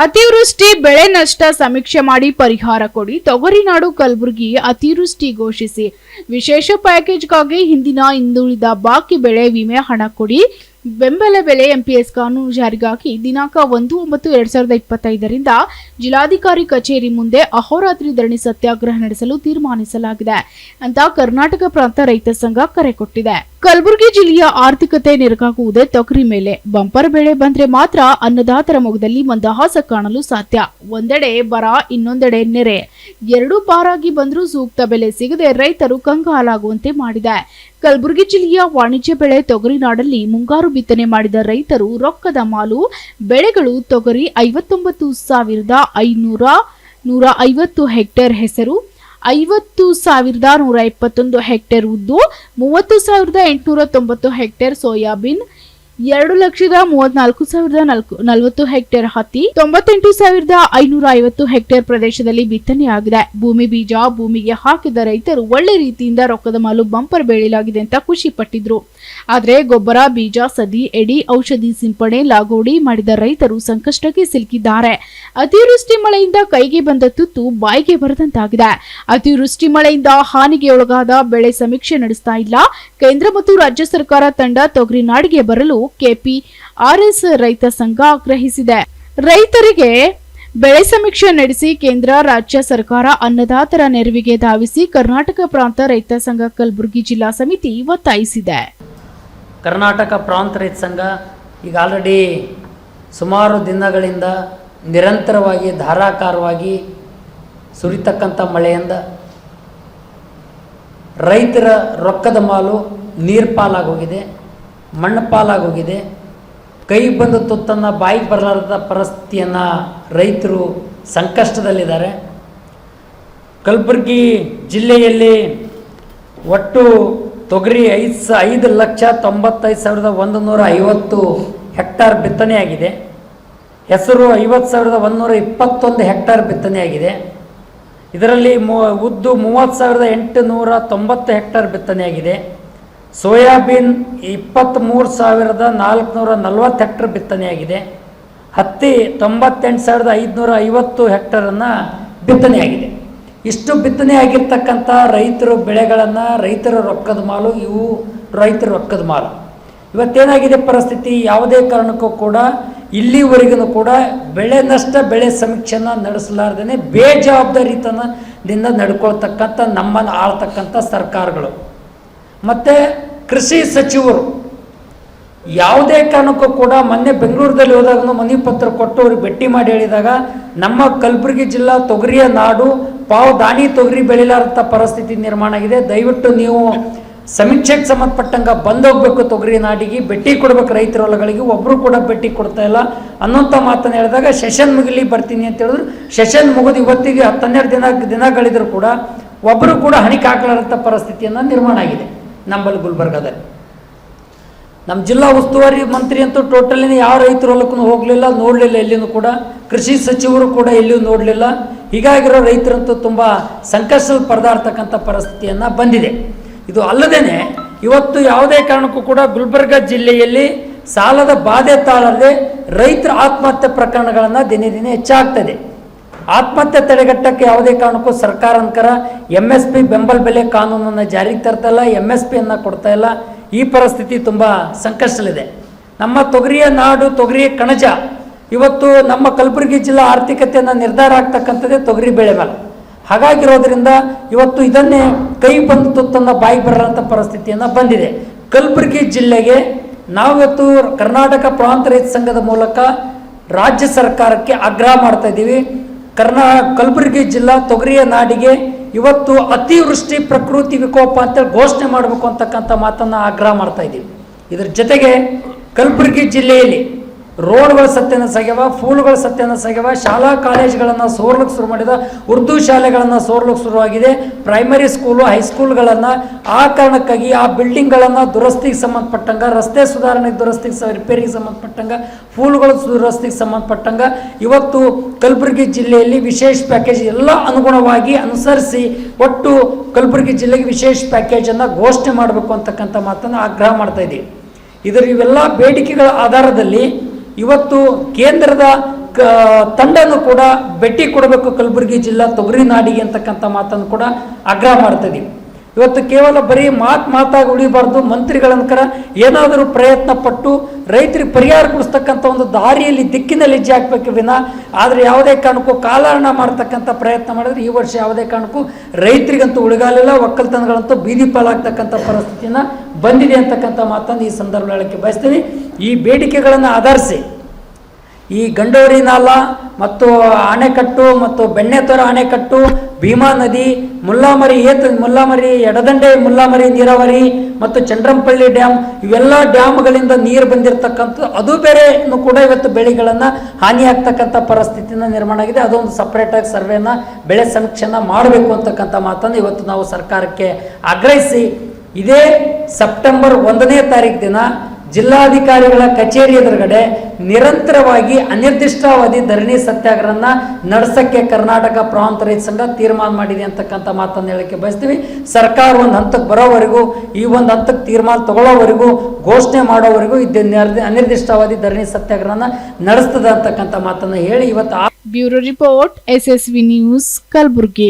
ಅತಿವೃಷ್ಟಿ ಬೆಳೆ ನಷ್ಟ ಸಮೀಕ್ಷೆ ಮಾಡಿ ಪರಿಹಾರ ಕೊಡಿ. ತೊಗರಿನಾಡು ಕಲಬುರಗಿ ಅತಿವೃಷ್ಟಿ ಘೋಷಿಸಿ ವಿಶೇಷ ಪ್ಯಾಕೇಜ್ಗಾಗಿ ಹಿಂದಿನ ಹಿಂದುಳಿದ ಬಾಕಿ ಬೆಳೆ ವಿಮೆ ಹಣ ಕೊಡಿ. ಬೆಂಬಲ ಬೆಲೆ ಎಂಪಿಎಸ್ ಕಾನೂನು ಜಾರಿಗಾಗಿ ದಿನಾಂಕ 1/9/2025 ಜಿಲ್ಲಾಧಿಕಾರಿ ಕಚೇರಿ ಮುಂದೆ ಅಹೋರಾತ್ರಿ ಧರಣಿ ಸತ್ಯಾಗ್ರಹ ನಡೆಸಲು ತೀರ್ಮಾನಿಸಲಾಗಿದೆ ಅಂತ ಕರ್ನಾಟಕ ಪ್ರಾಂತ ರೈತ ಸಂಘ ಕರೆ ಕೊಟ್ಟಿದೆ. ಕಲಬುರಗಿ ಜಿಲ್ಲೆಯ ಆರ್ಥಿಕತೆ ನೆರಗಾಗುವುದೇ ತೊಗರಿ ಮೇಲೆ. ಬಂಪರ್ ಬೆಳೆ ಬಂದ್ರೆ ಮಾತ್ರ ಅನ್ನದಾತರ ಮೊಗದಲ್ಲಿ ಮಂದಹಾಸ ಕಾಣಲು ಸಾಧ್ಯ. ಒಂದೆಡೆ ಬರ, ಇನ್ನೊಂದೆಡೆ ನೆರೆ, ಎರಡೂ ಪಾರಾಗಿ ಬಂದರೂ ಸೂಕ್ತ ಬೆಲೆ ಸಿಗದೆ ರೈತರು ಕಂಗಾಲಾಗುವಂತೆ ಮಾಡಿದೆ. ಕಲಬುರಗಿ ಜಿಲ್ಲೆಯ ವಾಣಿಜ್ಯ ಬೆಳೆ ತೊಗರಿನಾಡಲ್ಲಿ ಮುಂಗಾರು ಬಿತ್ತನೆ ಮಾಡಿದ ರೈತರು ರೊಕ್ಕದ ಮಾಲು ಬೆಳೆಗಳು ತೊಗರಿ 59,550 ಹೆಕ್ಟೇರ್ ಹೆಸರು, 50,121 ಹೆಕ್ಟೇರ್ ಉದ್ದು, 30,890 ಹೆಕ್ಟೇರ್ ಸೋಯಾಬೀನ್, 2,34,040 ಹೆಕ್ಟೇರ್ ಹತ್ತಿ, 98,550 ಹೆಕ್ಟೇರ್ ಪ್ರದೇಶದಲ್ಲಿ ಬಿತ್ತನೆಯಾಗಿದೆ. ಭೂಮಿ ಬೀಜ ಭೂಮಿಗೆ ಹಾಕಿದ ರೈತರು ಒಳ್ಳೆ ರೀತಿಯಿಂದ ರೊಕ್ಕದ ಮಾಲು ಬಂಪರ್ ಬೆಳೆಯಲಾಗಿದೆ ಅಂತ ಖುಷಿ ಪಟ್ಟಿದ್ರು. ಆದ್ರೆ ಗೊಬ್ಬರ, ಬೀಜ, ಸದಿ, ಎಡಿ, ಔಷಧಿ ಸಿಂಪಡಣೆ, ಲಾಗೋಡಿ ಮಾಡಿದ ರೈತರು ಸಂಕಷ್ಟಕ್ಕೆ ಸಿಲುಕಿದ್ದಾರೆ. ಅತಿವೃಷ್ಟಿ ಮಳೆಯಿಂದ ಕೈಗೆ ಬಂದ ತುತ್ತು ಬಾಯಿಗೆ ಬರದಂತಾಗಿದೆ. ಅತಿವೃಷ್ಟಿ ಮಳೆಯಿಂದ ಹಾನಿಗೆ ಒಳಗಾದ ಬೆಳೆ ಸಮೀಕ್ಷೆ ನಡೆಸ್ತಾ ಇಲ್ಲ. ಕೇಂದ್ರ ಮತ್ತು ರಾಜ್ಯ ಸರ್ಕಾರ ತಂಡ ತೊಗರಿ ನಾಡಿಗೆ ಬರಲು ಕೆಪಿಆರ್ಎಸ್ ರೈತ ಸಂಘ ಆಗ್ರಹಿಸಿದೆ. ರೈತರಿಗೆ ಬೆಳೆ ಸಮೀಕ್ಷೆ ನಡೆಸಿ ಕೇಂದ್ರ ರಾಜ್ಯ ಸರ್ಕಾರ ಅನ್ನದಾತರ ನೆರವಿಗೆ ಧಾವಿಸಿ ಕರ್ನಾಟಕ ಪ್ರಾಂತ ರೈತ ಸಂಘ ಕಲಬುರಗಿ ಜಿಲ್ಲಾ ಸಮಿತಿ ಒತ್ತಾಯಿಸಿದೆ. ಕರ್ನಾಟಕ ಪ್ರಾಂತ ರೈತ ಸಂಘ ಈಗ ಆಲ್ರೆಡಿ ಸುಮಾರು ದಿನಗಳಿಂದ ನಿರಂತರವಾಗಿ ಧಾರಾಕಾರವಾಗಿ ಸುರಿತಕ್ಕಂಥ ಮಳೆಯಿಂದ ರೈತರ ರೊಕ್ಕದ ಮಾಲು ನೀರು ಪಾಲಾಗೋಗಿದೆ, ಮಣ್ಣು ಪಾಲಾಗೋಗಿದೆ. ಕೈ ಬಂದ ತುತ್ತನ್ನು ಬಾಯಿಗೆ ಬರಲಾರದ ಪರಿಸ್ಥಿತಿಯನ್ನು ರೈತರು ಸಂಕಷ್ಟದಲ್ಲಿದ್ದಾರೆ. ಕಲಬುರಗಿ ಜಿಲ್ಲೆಯಲ್ಲಿ ಒಟ್ಟು ತೊಗರಿ 5,95,150 ಹೆಕ್ಟಾರ್ ಬಿತ್ತನೆಯಾಗಿದೆ. ಹೆಸರು 50,121 ಹೆಕ್ಟಾರ್ ಬಿತ್ತನೆಯಾಗಿದೆ. ಇದರಲ್ಲಿ ಉದ್ದು 30,890 ಹೆಕ್ಟಾರ್ ಬಿತ್ತನೆಯಾಗಿದೆ. Soybean 23,440 hectare ಬಿತ್ತನೆಯಾಗಿದೆ. ಹತ್ತಿ 98,550 ಹೆಕ್ಟರನ್ನು ಬಿತ್ತನೆಯಾಗಿದೆ. ಇಷ್ಟು ಬಿತ್ತನೆಯಾಗಿರ್ತಕ್ಕಂಥ ರೈತರು ಬೆಳೆಗಳನ್ನು, ರೈತರ ರೊಕ್ಕದ ಮಾಲು, ಇವು ರೈತರ ರೊಕ್ಕದ ಮಾಲು. ಇವತ್ತೇನಾಗಿದೆ ಪರಿಸ್ಥಿತಿ, ಯಾವುದೇ ಕಾರಣಕ್ಕೂ ಕೂಡ ಇಲ್ಲಿವರೆಗೂ ಕೂಡ ಬೆಳೆ ನಷ್ಟ ಬೆಳೆ ಸಮೀಕ್ಷೆಯನ್ನು ನಡೆಸಲಾರ್ದೇ ಬೇಜವಾಬ್ದಾರಿತನದಿಂದ ನಡ್ಕೊಳ್ತಕ್ಕಂಥ ನಮ್ಮನ್ನು ಆಳ್ತಕ್ಕಂಥ ಸರ್ಕಾರಗಳು ಮತ್ತು ಕೃಷಿ ಸಚಿವರು ಯಾವುದೇ ಕಾರಣಕ್ಕೂ ಕೂಡ ಮೊನ್ನೆ ಬೆಂಗಳೂರಲ್ಲಿ ಹೋದಾಗ ಮನವಿ ಪತ್ರ ಕೊಟ್ಟು ಅವ್ರಿಗೆ ಭೇಟಿ ಮಾಡಿ ಹೇಳಿದಾಗ ನಮ್ಮ ಕಲಬುರಗಿ ಜಿಲ್ಲಾ ತೊಗರಿಯ ನಾಡು, ಪಾವು ದಾನಿ ತೊಗರಿ ಬೆಳಿಲಾರಂಥ ಪರಿಸ್ಥಿತಿ ನಿರ್ಮಾಣ ಆಗಿದೆ. ದಯವಿಟ್ಟು ನೀವು ಸಮೀಕ್ಷೆಗೆ ಸಂಬಂಧಪಟ್ಟಂಗೆ ಬಂದೋಗ್ಬೇಕು, ತೊಗರಿ ನಾಡಿಗೆ ಭೇಟಿ ಕೊಡ್ಬೇಕು. ರೈತರ ಹೊಲಗಳಿಗೆ ಒಬ್ಬರು ಕೂಡ ಭೇಟಿ ಕೊಡ್ತಾ ಇಲ್ಲ ಅನ್ನೋಂಥ ಮಾತನ್ನು ಹೇಳಿದಾಗ ಸೆಷನ್ ಮುಗಿಲಿ ಬರ್ತೀನಿ ಅಂತ ಹೇಳಿದ್ರು. ಸೆಷನ್ ಮುಗಿದು ಇವತ್ತಿಗೆ 10-12 ದಿನಗಳಿದ್ರು ಕೂಡ ಒಬ್ಬರು ಕೂಡ ಹಣಿಕೆ ಹಾಕಲಾರಂಥ ಪರಿಸ್ಥಿತಿಯನ್ನು ನಿರ್ಮಾಣ ಆಗಿದೆ ನಮ್ಮಲ್ಲಿ ಗುಲ್ಬರ್ಗಾದಲ್ಲಿ. ನಮ್ಮ ಜಿಲ್ಲಾ ಉಸ್ತುವಾರಿ ಮಂತ್ರಿ ಅಂತೂ ಟೋಟಲಿನ ಯಾವ ರೈತರ ಹೊಲಕ್ಕೂ ಹೋಗಲಿಲ್ಲ, ನೋಡಲಿಲ್ಲ. ಎಲ್ಲಿನೂ ಕೂಡ ಕೃಷಿ ಸಚಿವರು ಕೂಡ ಎಲ್ಲಿಯೂ ನೋಡಲಿಲ್ಲ. ಹೀಗಾಗಿರೋ ರೈತರಂತೂ ತುಂಬ ಸಂಕಷ್ಟದಲ್ಲಿ ಪರದಾಡ್ತಕ್ಕಂಥ ಪರಿಸ್ಥಿತಿಯನ್ನು ಬಂದಿದೆ. ಇದು ಅಲ್ಲದೇ ಇವತ್ತು ಯಾವುದೇ ಕಾರಣಕ್ಕೂ ಕೂಡ ಗುಲ್ಬರ್ಗ ಜಿಲ್ಲೆಯಲ್ಲಿ ಸಾಲದ ಬಾಧೆ ತಾಳದೆ ರೈತರ ಆತ್ಮಹತ್ಯೆ ಪ್ರಕರಣಗಳನ್ನು ದಿನೇ ದಿನೇ ಹೆಚ್ಚಾಗ್ತದೆ. ಆತ್ಮಹತ್ಯೆ ತಡೆಗಟ್ಟಕ್ಕೆ ಯಾವುದೇ ಕಾರಣಕ್ಕೂ ಸರ್ಕಾರ ಅನ್ಕರ MSP ಬೆಂಬಲ ಬೆಲೆ ಕಾನೂನನ್ನು ಜಾರಿಗೆ ತರ್ತಾ ಇಲ್ಲ, MSPಯನ್ನು ಕೊಡ್ತಾ ಇಲ್ಲ. ಈ ಪರಿಸ್ಥಿತಿ ತುಂಬ ಸಂಕಷ್ಟದಲ್ಲಿದೆ. ನಮ್ಮ ತೊಗರಿಯ ನಾಡು, ತೊಗರಿಯ ಕಣಜ, ಇವತ್ತು ನಮ್ಮ ಕಲಬುರಗಿ ಜಿಲ್ಲಾ ಆರ್ಥಿಕತೆಯನ್ನು ನಿರ್ಧಾರ ಆಗ್ತಕ್ಕಂಥದ್ದೇ ತೊಗರಿ ಬೆಳೆ ಮೇಲೆ. ಹಾಗಾಗಿರೋದ್ರಿಂದ ಇವತ್ತು ಇದನ್ನೇ ಕೈ ಬಂದು ತುತ್ತನ್ನು ಬಾಯಿಗೆ ಬರೋಂಥ ಪರಿಸ್ಥಿತಿಯನ್ನು ಬಂದಿದೆ. ಕಲಬುರಗಿ ಜಿಲ್ಲೆಗೆ ನಾವಿವತ್ತು ಕರ್ನಾಟಕ ಪ್ರಾಂತ ರೈತ ಸಂಘದ ಮೂಲಕ ರಾಜ್ಯ ಸರ್ಕಾರಕ್ಕೆ ಆಗ್ರಹ ಮಾಡ್ತಾ ಇದ್ದೀವಿ. ಕಲಬುರಗಿ ಜಿಲ್ಲಾ ತೊಗರಿಯ ನಾಡಿಗೆ ಇವತ್ತು ಅತಿವೃಷ್ಟಿ ಪ್ರಕೃತಿ ವಿಕೋಪ ಅಂತೇಳಿ ಘೋಷಣೆ ಮಾಡಬೇಕು ಅಂತಕ್ಕಂಥ ಮಾತನ್ನು ಆಗ್ರಹ ಮಾಡ್ತಾ ಇದ್ದೀವಿ. ಇದರ ಜೊತೆಗೆ ಕಲಬುರಗಿ ಜಿಲ್ಲೆಯಲ್ಲಿ ರೋಡ್ಗಳ ಸತ್ಯನ ಸಾಗ್ಯವ, ಫೂಲ್ಗಳ ಸತ್ಯನ ಸಾಗ್ಯವ, ಶಾಲಾ ಕಾಲೇಜುಗಳನ್ನು ಸೋರ್ಲಿಕ್ಕೆ ಶುರು ಮಾಡಿದ, ಉರ್ದು ಶಾಲೆಗಳನ್ನು ಸೋರ್ಲಿಕ್ಕೆ ಶುರುವಾಗಿದೆ, ಪ್ರೈಮರಿ ಸ್ಕೂಲು, ಹೈಸ್ಕೂಲ್ಗಳನ್ನು. ಆ ಕಾರಣಕ್ಕಾಗಿ ಆ ಬಿಲ್ಡಿಂಗ್ಗಳನ್ನು ದುರಸ್ತಿಗೆ ಸಂಬಂಧಪಟ್ಟಂಗೆ, ರಸ್ತೆ ಸುಧಾರಣೆಗೆ ದುರಸ್ತಿಗೆ ರಿಪೇರಿಗೆ ಸಂಬಂಧಪಟ್ಟಂಗೆ, ಫೂಲ್ಗಳ ದುರಸ್ತಿಗೆ ಸಂಬಂಧಪಟ್ಟಂಗೆ ಇವತ್ತು ಕಲಬುರಗಿ ಜಿಲ್ಲೆಯಲ್ಲಿ ವಿಶೇಷ ಪ್ಯಾಕೇಜ್ ಎಲ್ಲ ಅನುಗುಣವಾಗಿ ಅನುಸರಿಸಿ ಒಟ್ಟು ಕಲಬುರಗಿ ಜಿಲ್ಲೆಗೆ ವಿಶೇಷ ಪ್ಯಾಕೇಜನ್ನು ಘೋಷಣೆ ಮಾಡಬೇಕು ಅಂತಕ್ಕಂಥ ಮಾತನ್ನು ಆಗ್ರಹ ಮಾಡ್ತಾ ಇದ್ದೀವಿ. ಇವೆಲ್ಲ ಬೇಡಿಕೆಗಳ ಆಧಾರದಲ್ಲಿ ಇವತ್ತು ಕೇಂದ್ರದ ತಂಡನು ಕೂಡ ಭೇಟಿ ಕೊಡಬೇಕು ಕಲಬುರಗಿ ಜಿಲ್ಲಾ ತೊಗರಿ ನಾಡಿಗೆ ಅಂತಕ್ಕಂಥ ಮಾತನ್ನು ಕೂಡ ಆಗ್ರಹ ಮಾಡ್ತಿದ್ದೀವಿ. ಇವತ್ತು ಕೇವಲ ಬರೀ ಮಾತಾಗಿ ಉಳಿಬಾರ್ದು, ಮಂತ್ರಿಗಳನ್ಕರ ಏನಾದರೂ ಪ್ರಯತ್ನ ಪಟ್ಟು ರೈತರಿಗೆ ಪರಿಹಾರ ಕೊಡಿಸ್ತಕ್ಕಂಥ ಒಂದು ದಾರಿಯಲ್ಲಿ ದಿಕ್ಕಿನಲ್ಲಿ ಹೆಜ್ಜೆ ಹಾಕಬೇಕು ವಿನ ಆದರೆ ಯಾವುದೇ ಕಾರಣಕ್ಕೂ ಕಾಲಹರಣ ಮಾಡ್ತಕ್ಕಂಥ ಪ್ರಯತ್ನ ಮಾಡಿದ್ರೆ ಈ ವರ್ಷ ಯಾವುದೇ ಕಾರಣಕ್ಕೂ ರೈತರಿಗಂತೂ ಉಳಿಗಾಲಿಲ್ಲ, ಒಕ್ಕಲ್ತನಗಳಂತೂ ಬೀದಿ ಪಾಲಾಗ್ತಕ್ಕಂಥ ಪರಿಸ್ಥಿತಿನ ಬಂದಿದೆ ಅಂತಕ್ಕಂಥ ಮಾತನ್ನು ಈ ಸಂದರ್ಭದಲ್ಲಿ ಹೇಳಕ್ಕೆ ಬಯಸ್ತೀನಿ. ಈ ಬೇಡಿಕೆಗಳನ್ನು ಆಧರಿಸಿ ಈ ಗಂಡೋರಿ ನಾಲಾ ಮತ್ತು ಅಣೆಕಟ್ಟು ಮತ್ತು ಬೆಣ್ಣೆತೊರೆ ಅಣೆಕಟ್ಟು, ಭೀಮಾ ನದಿ, ಮುಲ್ಲಾಮರಿ ಎಡದಂಡೆ ಮುಲ್ಲಾಮರಿ ನೀರಾವರಿ ಮತ್ತು ಚಂದ್ರಂಪಳ್ಳಿ ಡ್ಯಾಮ್, ಇವೆಲ್ಲ ಡ್ಯಾಮ್ಗಳಿಂದ ನೀರು ಬಂದಿರತಕ್ಕಂಥ ಅದು ಬೇರೆ ಕೂಡ ಇವತ್ತು ಬೆಳೆಗಳನ್ನು ಹಾನಿಯಾಗ್ತಕ್ಕಂಥ ಪರಿಸ್ಥಿತಿನ ನಿರ್ಮಾಣ ಆಗಿದೆ. ಅದೊಂದು ಸಪ್ರೇಟಾಗಿ ಸರ್ವೆನ ಬೆಳೆ ಸಮೀಕ್ಷೆನ ಮಾಡಬೇಕು ಅಂತಕ್ಕಂಥ ಮಾತನ್ನು ಇವತ್ತು ನಾವು ಸರ್ಕಾರಕ್ಕೆ ಆಗ್ರಹಿಸಿ ಇದೇ ಸೆಪ್ಟೆಂಬರ್ 1ನೇ ತಾರೀಕು ದಿನ ಜಿಲ್ಲಾಧಿಕಾರಿಗಳ ಕಚೇರಿ ಎದುರುಗಡೆ ನಿರಂತರವಾಗಿ ಅನಿರ್ದಿಷ್ಟಾವಧಿ ಧರಣಿ ಸತ್ಯಾಗ್ರಹನ ನಡೆಸಕ್ಕೆ ಕರ್ನಾಟಕ ಪ್ರಾಂತ ರೈತ ಸಂಘ ತೀರ್ಮಾನ ಮಾಡಿದೆ ಅಂತಕ್ಕಂಥ ಮಾತನ್ನು ಹೇಳಕ್ಕೆ ಬಯಸ್ತೀವಿ. ಸರ್ಕಾರ ಒಂದು ಹಂತಕ್ಕೆ ಬರೋವರೆಗೂ, ಈ ಒಂದು ಹಂತಕ್ಕೆ ತೀರ್ಮಾನ ತಗೊಳ್ಳೋವರೆಗೂ, ಘೋಷಣೆ ಮಾಡೋವರೆಗೂ ಅನಿರ್ದಿಷ್ಟಾವಧಿ ಧರಣಿ ಸತ್ಯಾಗ್ರಹನ ನಡೆಸ್ತದೆ ಅಂತಕ್ಕಂಥ ಮಾತನ್ನು ಹೇಳಿ ಇವತ್ತು bureau report SSV news Kalaburagi.